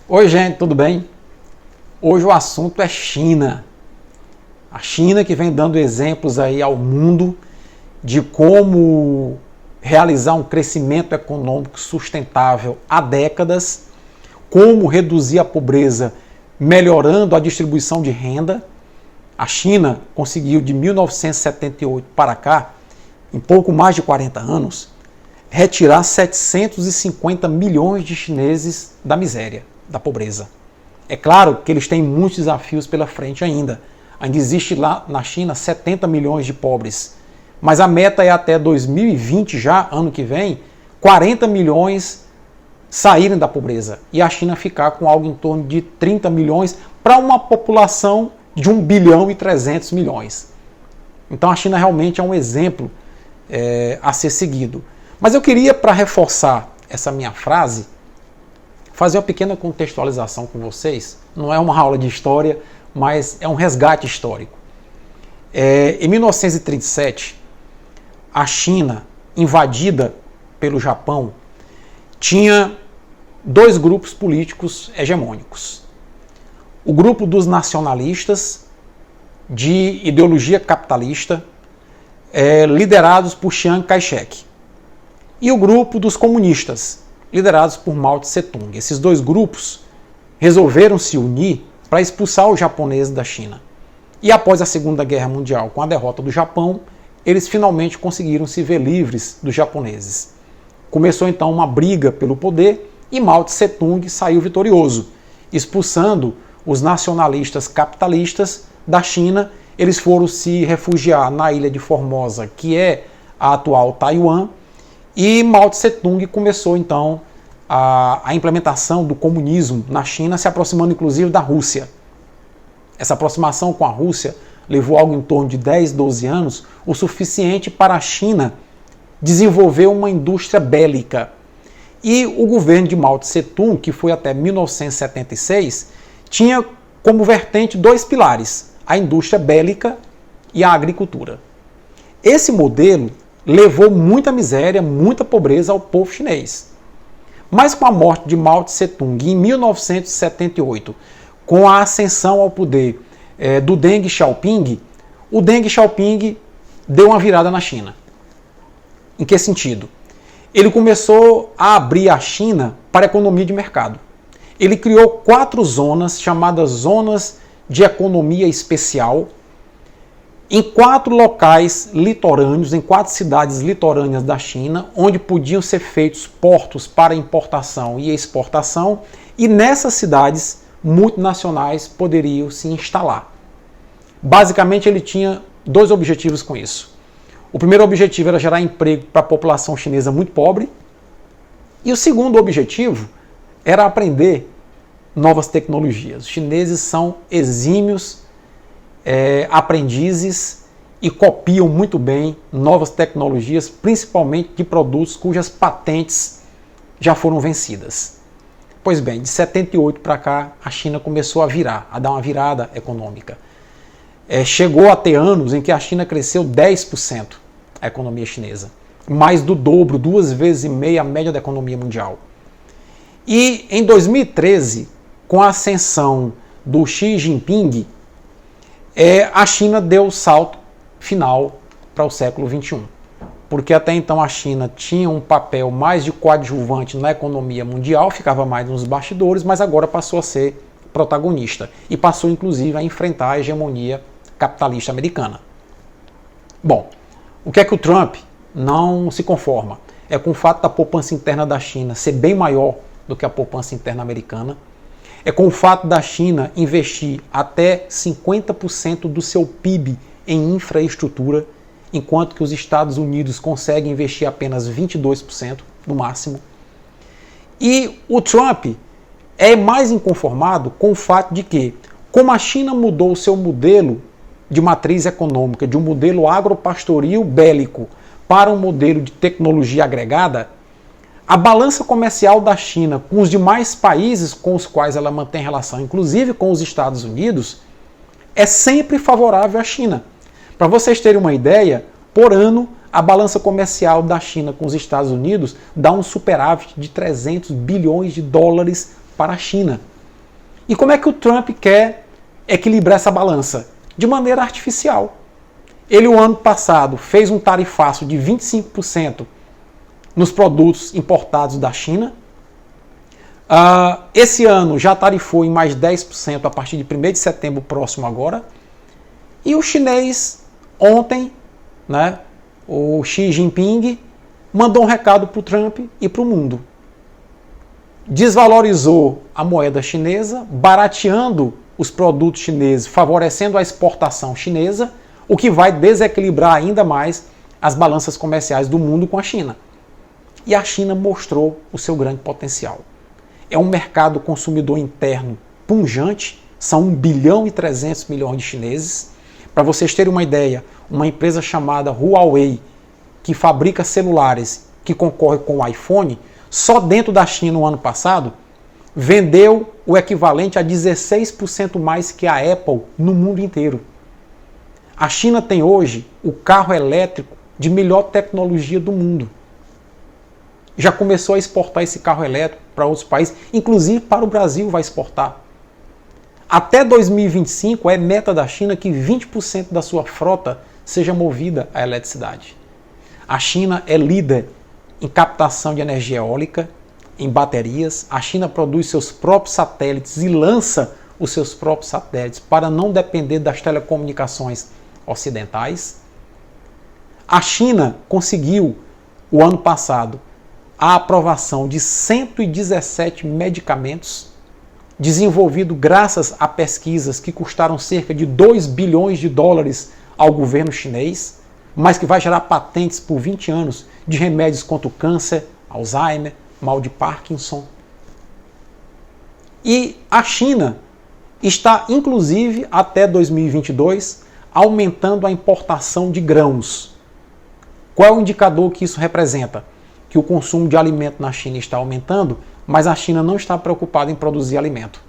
Oi, gente, tudo bem? Hoje o assunto é China. A China que vem dando exemplos aí ao mundo de como realizar um crescimento econômico sustentável há décadas, como reduzir a pobreza melhorando a distribuição de renda. A China conseguiu de 1978 para cá, em pouco mais de 40 anos, retirar 750 milhões de chineses da miséria, da pobreza. É claro que eles têm muitos desafios pela frente ainda. Ainda existe lá na China 70 milhões de pobres. Mas a meta é até 2020, já ano que vem, 40 milhões saírem da pobreza. E a China ficar com algo em torno de 30 milhões para uma população de 1 bilhão e 300 milhões. Então a China realmente é um exemplo a ser seguido. Mas eu queria, para reforçar essa minha frase, fazer uma pequena contextualização com vocês. Não é uma aula de história, mas é um resgate histórico. Em 1937, a China, invadida pelo Japão, tinha dois grupos políticos hegemônicos. O grupo dos nacionalistas, de ideologia capitalista, liderados por Chiang Kai-shek, e o grupo dos comunistas, liderados por Mao Tse-tung. Esses dois grupos resolveram se unir para expulsar os japoneses da China. E após a Segunda Guerra Mundial, com a derrota do Japão, eles finalmente conseguiram se ver livres dos japoneses. Começou então uma briga pelo poder e Mao Tse-tung saiu vitorioso, expulsando os nacionalistas capitalistas da China. Eles foram se refugiar na ilha de Formosa, que é a atual Taiwan, e Mao Tse-tung começou então a implementação do comunismo na China, se aproximando inclusive da Rússia. Essa aproximação com a Rússia levou algo em torno de 10, 12 anos, o suficiente para a China desenvolver uma indústria bélica. E o governo de Mao Tse-tung, que foi até 1976, tinha como vertente dois pilares, a indústria bélica e a agricultura. Esse modelo levou muita miséria, muita pobreza ao povo chinês. Mas com a morte de Mao Tse-tung em 1978, com a ascensão ao poder do Deng Xiaoping, o Deng Xiaoping deu uma virada na China. Em que sentido? Ele começou a abrir a China para a economia de mercado. Ele criou 4 zonas, chamadas zonas de economia especial, em 4 locais litorâneos, em 4 cidades litorâneas da China, onde podiam ser feitos portos para importação e exportação, e nessas cidades multinacionais poderiam se instalar. Basicamente ele tinha 2 objetivos com isso. O primeiro objetivo era gerar emprego para a população chinesa muito pobre, e o segundo objetivo era aprender novas tecnologias. Os chineses são exímios aprendizes e copiam muito bem novas tecnologias, principalmente de produtos cujas patentes já foram vencidas. Pois bem, de 78 para cá, a China começou a virar, a dar uma virada econômica. Chegou a ter anos em que a China cresceu 10%, a economia chinesa. Mais do dobro, 2,5 vezes a média da economia mundial. E em 2013, com a ascensão do Xi Jinping, a China deu o salto final para o século XXI. Porque até então a China tinha um papel mais de coadjuvante na economia mundial, ficava mais nos bastidores, mas agora passou a ser protagonista. E passou inclusive a enfrentar a hegemonia capitalista americana. Bom, o que é que o Trump não se conforma? É com o fato da poupança interna da China ser bem maior do que a poupança interna americana. É com o fato da China investir até 50% do seu PIB em infraestrutura, enquanto que os Estados Unidos conseguem investir apenas 22% no máximo. E o Trump é mais inconformado com o fato de que, como a China mudou o seu modelo de matriz econômica, de um modelo agropastoril bélico para um modelo de tecnologia agregada, a balança comercial da China com os demais países com os quais ela mantém relação, inclusive com os Estados Unidos, é sempre favorável à China. Para vocês terem uma ideia, por ano, a balança comercial da China com os Estados Unidos dá um superávit de 300 bilhões de dólares para a China. E como é que o Trump quer equilibrar essa balança? De maneira artificial. Ele, o ano passado, fez um tarifaço de 25% nos produtos importados da China. Esse ano já tarifou em mais 10% a partir de 1º de setembro próximo agora. E o chinês, ontem, né, o Xi Jinping, mandou um recado para o Trump e para o mundo. Desvalorizou a moeda chinesa, barateando os produtos chineses, favorecendo a exportação chinesa, o que vai desequilibrar ainda mais as balanças comerciais do mundo com a China. E a China mostrou o seu grande potencial. É um mercado consumidor interno pujante, são 1 bilhão e 300 milhões de chineses. Para vocês terem uma ideia, uma empresa chamada Huawei, que fabrica celulares que concorre com o iPhone, só dentro da China no ano passado, vendeu o equivalente a 16% mais que a Apple no mundo inteiro. A China tem hoje o carro elétrico de melhor tecnologia do mundo. Já começou a exportar esse carro elétrico para outros países, inclusive para o Brasil vai exportar. Até 2025 é meta da China que 20% da sua frota seja movida à eletricidade. A China é líder em captação de energia eólica, em baterias. A China produz seus próprios satélites e lança os seus próprios satélites para não depender das telecomunicações ocidentais. A China conseguiu, o ano passado, a aprovação de 117 medicamentos desenvolvidos graças a pesquisas que custaram cerca de 2 bilhões de dólares ao governo chinês, mas que vai gerar patentes por 20 anos de remédios contra o câncer, Alzheimer, mal de Parkinson. E a China está, inclusive, até 2022, aumentando a importação de grãos. Qual é o indicador que isso representa? Que o consumo de alimento na China está aumentando, mas a China não está preocupada em produzir alimento.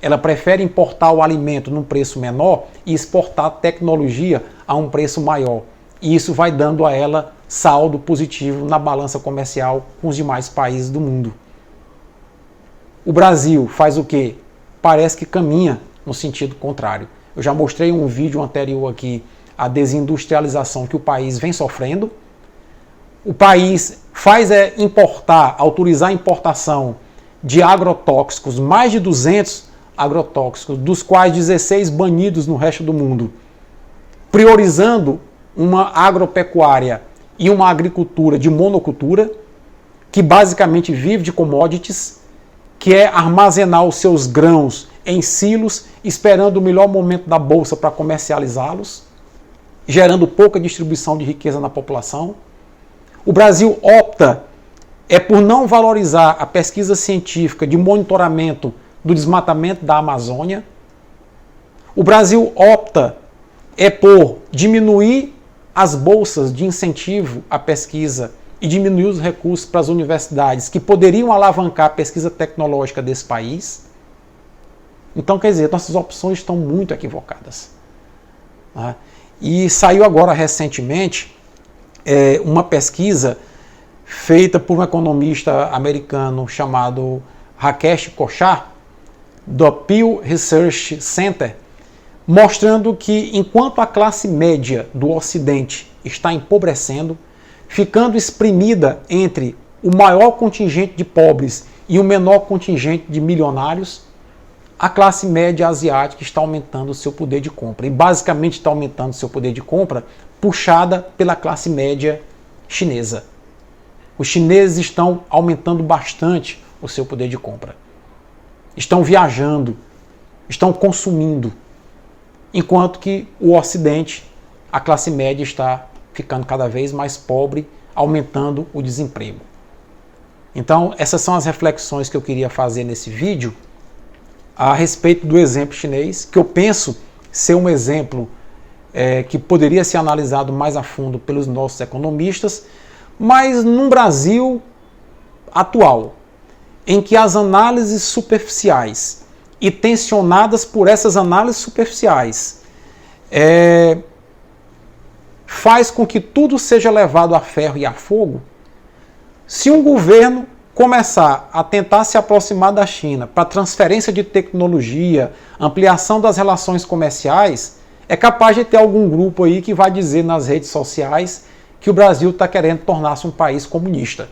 Ela prefere importar o alimento num preço menor e exportar a tecnologia a um preço maior. E isso vai dando a ela saldo positivo na balança comercial com os demais países do mundo. O Brasil faz o quê? Parece que caminha no sentido contrário. Eu já mostrei um vídeo anterior aqui a desindustrialização que o país vem sofrendo. O país faz importar, autorizar a importação de agrotóxicos, mais de 200 agrotóxicos, dos quais 16 banidos no resto do mundo, priorizando uma agropecuária e uma agricultura de monocultura, que basicamente vive de commodities, que é armazenar os seus grãos em silos, esperando o melhor momento da bolsa para comercializá-los, gerando pouca distribuição de riqueza na população. O Brasil opta por não valorizar a pesquisa científica de monitoramento do desmatamento da Amazônia. O Brasil opta por diminuir as bolsas de incentivo à pesquisa e diminuir os recursos para as universidades que poderiam alavancar a pesquisa tecnológica desse país. Então, quer dizer, nossas opções estão muito equivocadas. Né? E saiu agora recentemente uma pesquisa feita por um economista americano chamado Rakesh Kochhar, do Pew Research Center, mostrando que enquanto a classe média do Ocidente está empobrecendo, ficando exprimida entre o maior contingente de pobres e o menor contingente de milionários, a classe média asiática está aumentando o seu poder de compra. E basicamente está aumentando o seu poder de compra puxada pela classe média chinesa. Os chineses estão aumentando bastante o seu poder de compra. Estão viajando, estão consumindo, enquanto que o Ocidente, a classe média está ficando cada vez mais pobre, aumentando o desemprego. Então, essas são as reflexões que eu queria fazer nesse vídeo a respeito do exemplo chinês, que eu penso ser um exemplo que poderia ser analisado mais a fundo pelos nossos economistas, mas num Brasil atual, em que as análises superficiais e tensionadas por essas análises superficiais faz com que tudo seja levado a ferro e a fogo. Se um governo começar a tentar se aproximar da China para transferência de tecnologia, ampliação das relações comerciais, é capaz de ter algum grupo aí que vai dizer nas redes sociais que o Brasil está querendo tornar-se um país comunista.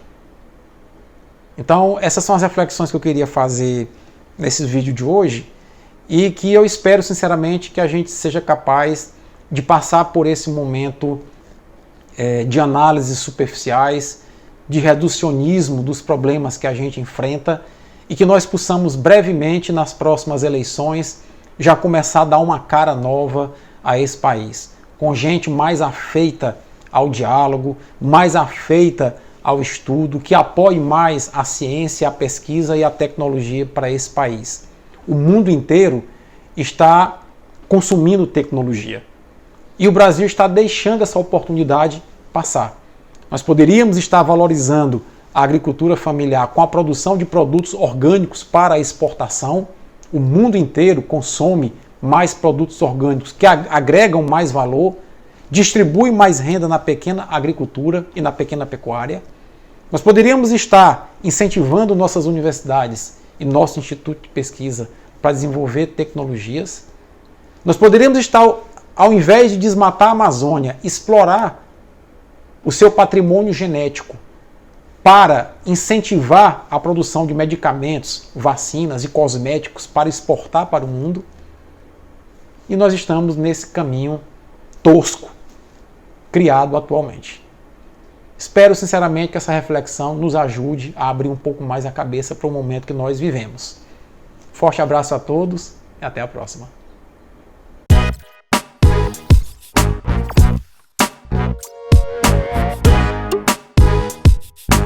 Então, essas são as reflexões que eu queria fazer nesse vídeo de hoje e que eu espero sinceramente que a gente seja capaz de passar por esse momento de análises superficiais, de reducionismo dos problemas que a gente enfrenta e que nós possamos brevemente, nas próximas eleições, já começar a dar uma cara nova a esse país, com gente mais afeita ao diálogo, mais afeita ao estudo, que apoie mais a ciência, a pesquisa e a tecnologia para esse país. O mundo inteiro está consumindo tecnologia e o Brasil está deixando essa oportunidade passar. Nós poderíamos estar valorizando a agricultura familiar com a produção de produtos orgânicos para a exportação. O mundo inteiro consome mais produtos orgânicos que agregam mais valor, distribuem mais renda na pequena agricultura e na pequena pecuária. Nós poderíamos estar incentivando nossas universidades e nosso instituto de pesquisa para desenvolver tecnologias. Nós poderíamos estar, ao invés de desmatar a Amazônia, explorar o seu patrimônio genético para incentivar a produção de medicamentos, vacinas e cosméticos para exportar para o mundo. E nós estamos nesse caminho tosco criado atualmente. Espero sinceramente que essa reflexão nos ajude a abrir um pouco mais a cabeça para o momento que nós vivemos. Forte abraço a todos e até a próxima.